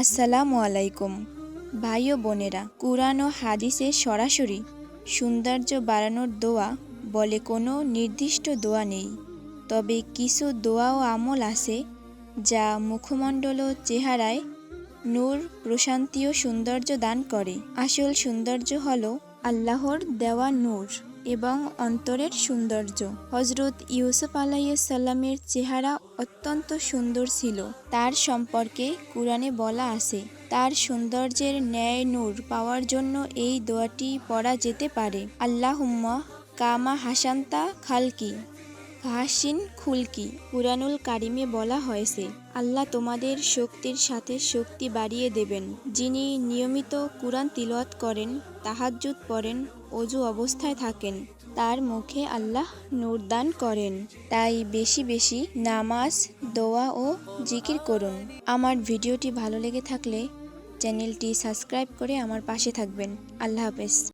আসসালামু আলাইকুম ভাই ও বোনেরা, কুরআন ও হাদিসে সরাসরি সৌন্দর্য বাড়ানোর দোয়া বলে কোনো নির্দিষ্ট দোয়া নেই। তবে কিছু দোয়া ও আমল আছে যা মুখমণ্ডল ও চেহারায় নূর, প্রশান্তি ও সৌন্দর্য দান করে। আসল সৌন্দর্য হলো আল্লাহর দেওয়া নূর এবং অন্তরের সৌন্দর্য। হজরত ইউসুফ আলাইহিসসালামের চেহারা অত্যন্ত সুন্দর ছিল। তার সম্পর্কে কুরআনে বলা আছে, তার সৌন্দর্যের ন্যায় নূর পাওয়ার জন্য এই দোয়াটি পড়া যেতে পারে। আল্লাহুম্মা কামা হাসান্তা খালকি ফাহসিন খুলকি। কুরআনুল কারিমে বলা হয়েছে, আল্লাহ তোমাদের শক্তির সাথে শক্তি বাড়িয়ে দেবেন। যিনি নিয়মিত কুরআন তিলাওয়াত করেন, তাহাজ্জুদ পড়েন, অজু অবস্থায় থাকেন, তার মুখে আল্লাহ নূর দান করেন। তাই বেশি বেশি নামাজ, দোয়া ও জিকির করুন। আমার ভিডিওটি ভালো লেগে থাকলে চ্যানেলটি সাবস্ক্রাইব করে আমার পাশে থাকবেন। আল্লাহ হাফেজ।